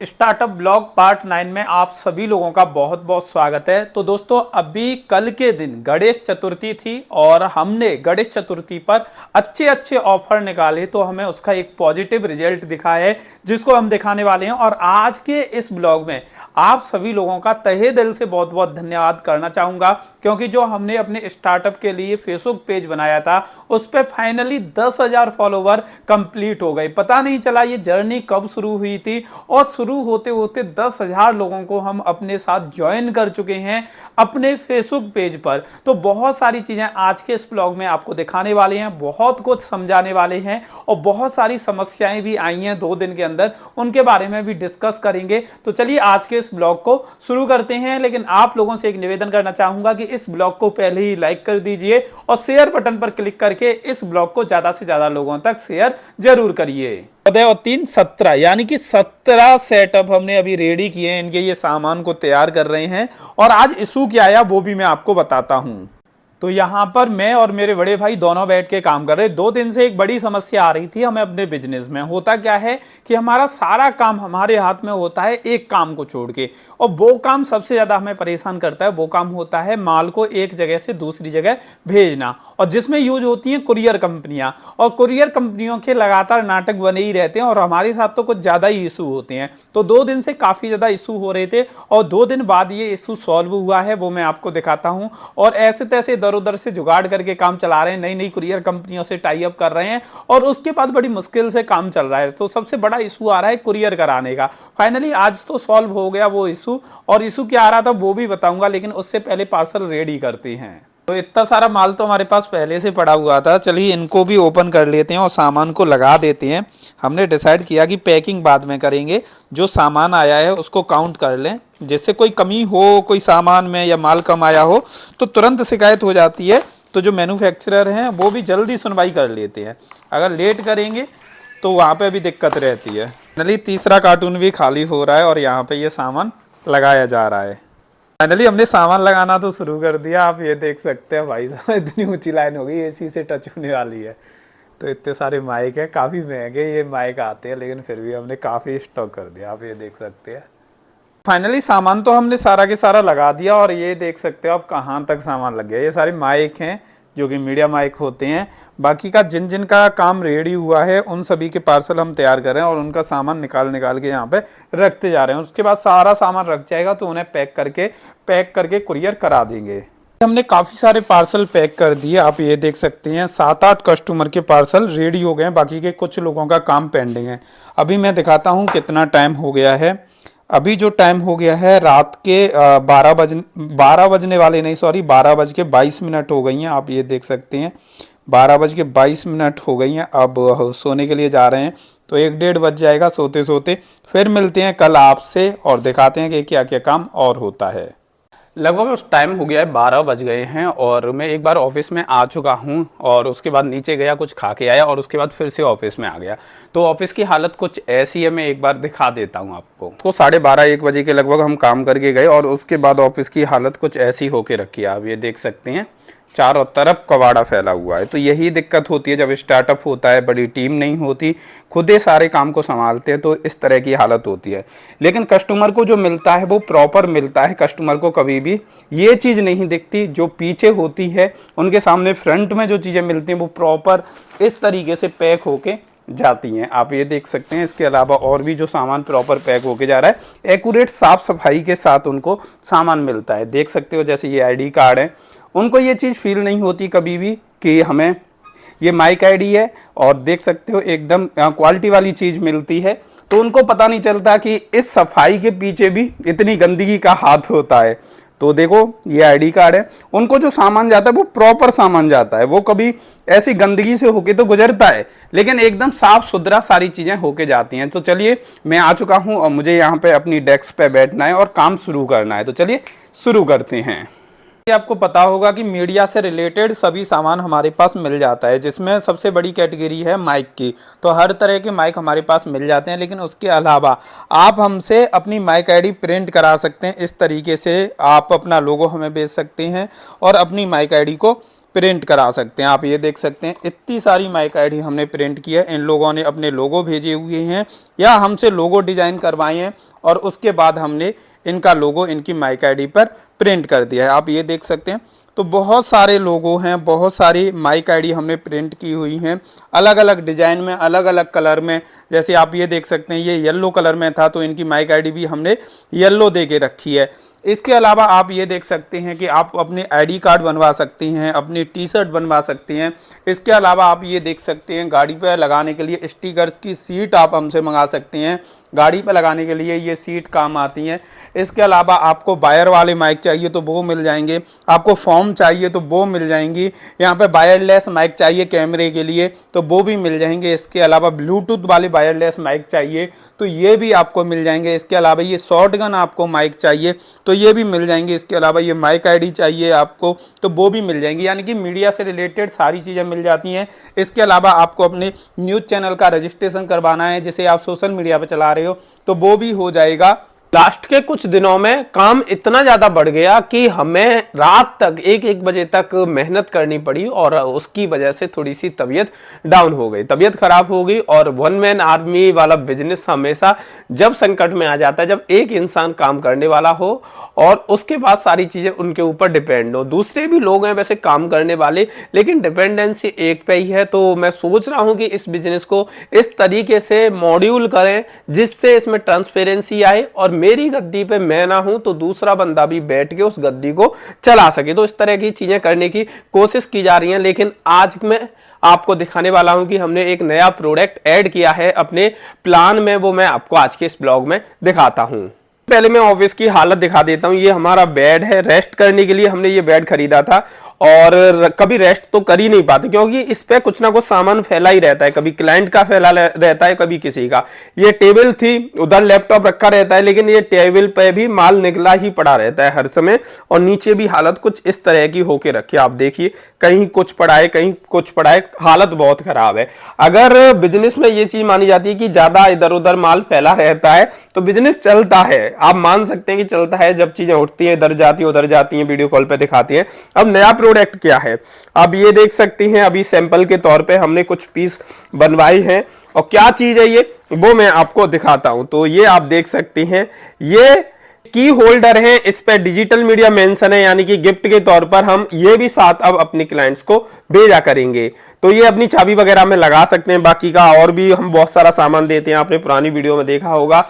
Startup blog part 9 में आप सभी लोगों का बहुत बहुत स्वागत है। तो दोस्तों अभी कल के दिन गणेश चतुर्थी थी और हमने गणेश चतुर्थी पर अच्छे अच्छे ऑफर निकाले तो हमें उसका एक पॉजिटिव रिजल्ट दिखा है जिसको हम दिखाने वाले हैं। और आज के इस ब्लॉग में आप सभी लोगों का तहे दिल से बहुत बहुत धन्यवाद करना चाहूंगा, क्योंकि जो हमने अपने स्टार्टअप के लिए फेसबुक पेज बनाया था उस पर फाइनली 10,000 फॉलोवर कंप्लीट हो गए। पता नहीं चला ये जर्नी कब शुरू हुई थी और शुरू होते होते 10,000 लोगों को हम अपने साथ ज्वाइन कर चुके हैं अपने फेसबुक पेज पर। तो बहुत सारी चीजें आज के इस ब्लॉग में आपको दिखाने वाले हैं, बहुत कुछ समझाने वाले हैं और बहुत सारी समस्याएं भी आई हैं 2 दिन के अंदर, उनके बारे में भी डिस्कस करेंगे। तो चलिए आज के इस ब्लॉग को शुरू करते हैं। लेकिन आप लोगों से एक निवेदन करना चाहूंगा कि इस ब्लॉग को पहले ही लाइक कर दीजिए और शेयर बटन पर क्लिक करके इस ब्लॉग को ज्यादा से ज्यादा लोगों तक शेयर जरूर करिए। 14 और 3 17 यानी कि 17 सेटअप हमने अभी रेडी किए हैं, इनके ये सामान को तैयार कर रहे हैं और आज इशू क्या आया वो भी मैं आपको बताता हूं। तो यहाँ पर मैं और मेरे बड़े भाई दोनों बैठ के काम कर रहे। 2 दिन से एक बड़ी समस्या आ रही थी हमें अपने बिजनेस में। होता क्या है कि हमारा सारा काम हमारे हाथ में होता है एक काम को छोड़ के, और वो काम सबसे ज्यादा हमें परेशान करता है। वो काम होता है माल को एक जगह से दूसरी जगह भेजना, और जिसमें यूज होती हैं कुरियर कंपनियां। और कुरियर कंपनियों के लगातार नाटक बने ही रहते हैं और हमारे साथ तो कुछ ज्यादा ही इशू होते हैं। तो 2 दिन से काफी ज्यादा इशू हो रहे थे और 2 दिन बाद ये इशू सॉल्व हुआ है, वो मैं आपको दिखाता हूं। और ऐसे तैसे इधर उधर से जुगाड़ करके काम चला रहे हैं, नई नई कुरियर कंपनियों से टाई अप कर रहे हैं और उसके बाद बड़ी मुश्किल से काम चल रहा है। तो सबसे बड़ा इशू आ रहा है कुरियर कराने का। फाइनली आज तो सॉल्व हो गया वो इशू, और इशू क्या आ रहा था वो भी बताऊंगा, लेकिन उससे पहले पार्सल रेडी करते हैं। तो इतना सारा माल तो हमारे पास पहले से पड़ा हुआ था, चलिए इनको भी ओपन कर लेते हैं और सामान को लगा देते हैं। हमने डिसाइड किया कि पैकिंग बाद में करेंगे, जो सामान आया है उसको काउंट कर लें, जैसे कोई कमी हो कोई सामान में या माल कम आया हो तो तुरंत शिकायत हो जाती है। तो जो मैन्युफैक्चरर हैं वो भी जल्दी सुनवाई कर लेते हैं, अगर लेट करेंगे तो वहाँ पे भी दिक्कत रहती है। फाइनली तीसरा कार्टून भी खाली हो रहा है और यहाँ पे ये सामान लगाया जा रहा है। फाइनली हमने सामान लगाना तो शुरू कर दिया, आप ये देख सकते हैं भाई साहब इतनी ऊंची लाइन हो गई, एसी से टच होने वाली है। तो इतने सारे माइक हैं, काफ़ी महंगे ये माइक आते हैं, लेकिन फिर भी हमने काफ़ी स्टॉक कर दिया, आप ये देख सकते हैं। फाइनली सामान तो हमने सारा के सारा लगा दिया और ये देख सकते हो आप कहाँ तक सामान लग गया। ये सारे माइक हैं जो कि मीडिया माइक होते हैं। बाकी का जिन जिन का काम रेडी हुआ है उन सभी के पार्सल हम तैयार कर रहे हैं और उनका सामान निकाल के यहाँ पे रखते जा रहे हैं। उसके बाद सारा सामान रख जाएगा तो उन्हें पैक करके कुरियर करा देंगे। हमने काफ़ी सारे पार्सल पैक कर दिए, आप ये देख सकते हैं 7-8 कस्टमर के पार्सल रेडी हो गए हैं, बाकी के कुछ लोगों का काम पेंडिंग है। अभी मैं दिखाता हूँ कितना टाइम हो गया है। अभी जो टाइम हो गया है रात के 12 बजने वाले नहीं, सॉरी 12:22 हो गई हैं। आप ये देख सकते हैं 12:22 हो गई हैं। अब सोने के लिए जा रहे हैं तो 1-1:30 बज जाएगा सोते सोते। फिर मिलते हैं कल आपसे और दिखाते हैं कि क्या क्या काम और होता है। लगभग उस टाइम हो गया है 12 बज गए हैं और मैं एक बार ऑफिस में आ चुका हूं और उसके बाद नीचे गया, कुछ खा के आया और उसके बाद फिर से ऑफिस में आ गया। तो ऑफिस की हालत कुछ ऐसी है, मैं एक बार दिखा देता हूं आपको। तो 12:30-1 बजे के लगभग हम काम करके गए और उसके बाद ऑफिस की हालत कुछ ऐसी होके रखी है। आप ये देख सकते हैं चारों तरफ कबाड़ा फैला हुआ है। तो यही दिक्कत होती है जब स्टार्टअप होता है, बड़ी टीम नहीं होती, खुद ही सारे काम को संभालते हैं, तो इस तरह की हालत होती है। लेकिन कस्टमर को जो मिलता है वो प्रॉपर मिलता है। कस्टमर को कभी भी ये चीज़ नहीं दिखती जो पीछे होती है, उनके सामने फ्रंट में जो चीज़ें मिलती हैं वो प्रॉपर इस तरीके से पैक होके जाती हैं। आप ये देख सकते हैं। इसके अलावा और भी जो सामान प्रॉपर पैक होके जा रहा है, एक्यूरेट साफ सफाई के साथ उनको सामान मिलता है। देख सकते हो जैसे ये ID कार्ड है, उनको ये चीज़ फील नहीं होती कभी भी कि हमें ये माइक ID है, और देख सकते हो एकदम क्वालिटी वाली चीज़ मिलती है। तो उनको पता नहीं चलता कि इस सफाई के पीछे भी इतनी गंदगी का हाथ होता है। तो देखो ये ID कार्ड है, उनको जो सामान जाता है वो प्रॉपर सामान जाता है, वो कभी ऐसी गंदगी से होके तो गुजरता है लेकिन एकदम साफ सुथरा सारी चीज़ें होके जाती हैं। तो चलिए मैं आ चुका हूँ और मुझे यहाँ पे अपनी डेस्क पे बैठना है और काम शुरू करना है। तो चलिए शुरू करते हैं। आपको पता होगा कि मीडिया से रिलेटेड सभी सामान हमारे पास मिल जाता है, जिसमें सबसे बड़ी कैटेगरी है माइक की। तो हर तरह के माइक हमारे पास मिल जाते हैं, लेकिन उसके अलावा आप हमसे अपनी माइक ID प्रिंट करा सकते हैं। इस तरीके से आप अपना लोगो हमें भेज सकते हैं और अपनी माइक ID को प्रिंट करा सकते हैं। आप ये देख सकते हैं इतनी सारी माइक आईडी हमने प्रिंट की है। इन लोगों ने अपने लोगो भेजे हुए हैं या हमसे लोगो डिजाइन करवाए हैं और उसके बाद हमने इनका लोगो इनकी माइक आईडी पर प्रिंट कर दिया है। आप ये देख सकते हैं। तो बहुत सारे लोगो हैं, बहुत सारी माइक आईडी हमने प्रिंट की हुई हैं अलग अलग डिजाइन में, अलग अलग कलर में। जैसे आप ये देख सकते हैं ये येलो कलर में था तो इनकी माइक आईडी भी हमने येलो दे के रखी है। इसके अलावा आप ये देख सकते हैं कि आप अपने आईडी कार्ड बनवा सकते हैं, अपनी टी शर्ट बनवा सकते हैं। इसके अलावा आप ये देख सकते हैं गाड़ी पर लगाने के लिए स्टिकर्स की सीट आप हमसे मंगा सकते हैं। गाड़ी पर लगाने के लिए ये सीट काम आती हैं। इसके अलावा आपको वायर वाले माइक चाहिए तो वो मिल जाएंगे, आपको फॉर्म चाहिए तो वो मिल जाएंगी। यहाँ पे वायरलेस माइक चाहिए कैमरे के लिए तो वो भी मिल जाएंगे। इसके अलावा ब्लूटूथ वाले वायरलेस माइक चाहिए तो ये भी आपको मिल जाएंगे। इसके अलावा ये शॉटगन आपको माइक चाहिए तो ये भी मिल जाएंगे। इसके अलावा ये माइक आईडी चाहिए आपको तो वो भी मिल जाएंगी। यानी कि मीडिया से रिलेटेड सारी चीज़ें मिल जाती हैं। इसके अलावा आपको अपने न्यूज़ चैनल का रजिस्ट्रेशन करवाना है, जिसे आप सोशल मीडिया पर चला रहे हो तो वो भी हो जाएगा। लास्ट के कुछ दिनों में काम इतना ज्यादा बढ़ गया कि हमें रात तक 1-1 बजे तक मेहनत करनी पड़ी और उसकी वजह से थोड़ी सी तबीयत डाउन हो गई, तबीयत खराब हो गई। और वन मैन आर्मी वाला बिजनेस हमेशा जब संकट में आ जाता है, जब एक इंसान काम करने वाला हो और उसके बाद सारी चीजें उनके ऊपर डिपेंड हो। दूसरे भी लोग हैं वैसे काम करने वाले, लेकिन डिपेंडेंसी एक पे ही है। तो मैं सोच रहा हूं कि इस बिजनेस को इस तरीके से मॉड्यूल करें जिससे इसमें ट्रांसपेरेंसी आए और मेरी गद्दी पे मैं ना हूं तो दूसरा बंदा भी बैठ के उस गद्दी को चला सके। तो इस तरह की चीजें करने की कोशिश की जा रही हैं। लेकिन आज मैं आपको दिखाने वाला हूं कि हमने एक नया प्रोडक्ट ऐड किया है अपने प्लान में, वो मैं आपको आज के इस ब्लॉग में दिखाता हूं। पहले मैं ऑफिस की हालत दिखा देता हूं। ये हमारा बेड है, रेस्ट करने के लिए हमने ये बेड खरीदा था और कभी रेस्ट तो कर ही नहीं पाते क्योंकि इस पे कुछ ना कुछ सामान फैला ही रहता है, कभी क्लाइंट का फैला रहता है, कभी किसी का। ये टेबल थी, उधर लैपटॉप रखा रहता है, लेकिन ये टेबल पे भी माल निकला ही पड़ा रहता है हर समय। और नीचे भी हालत कुछ इस तरह की होके रखी है। आप देखिए कहीं कुछ पड़ा है, कहीं कुछ पड़ा है, हालत बहुत खराब है। अगर बिजनेस में ये चीज मानी जाती है कि ज्यादा इधर उधर माल फैला रहता है तो बिजनेस चलता है। आप मान सकते हैं कि चलता है जब चीजें उठती है, इधर जाती है उधर जाती है, वीडियो कॉल पे दिखाती है। अब नया प्रोडक्ट क्या है आप ये देख सकते हैं। अभी सैंपल के तौर पे हमने कुछ पीस बनवाई हैं और क्या चीज है ये वो मैं आपको दिखाता हूं। तो ये आप देख सकते हैं, ये की होल्डर है, इस पे डिजिटल मीडिया मेंशन है, यानी कि गिफ्ट के तौर पर हम ये भी साथ अब अपने क्लाइंट्स को भेजा करेंगे। तो ये अपनी चाबी वगैरह में लगा सकते हैं। बाकी का और भी हम बहुत सारा सामान देते हैं, आपने पुरानी वीडियो में देखा होगा।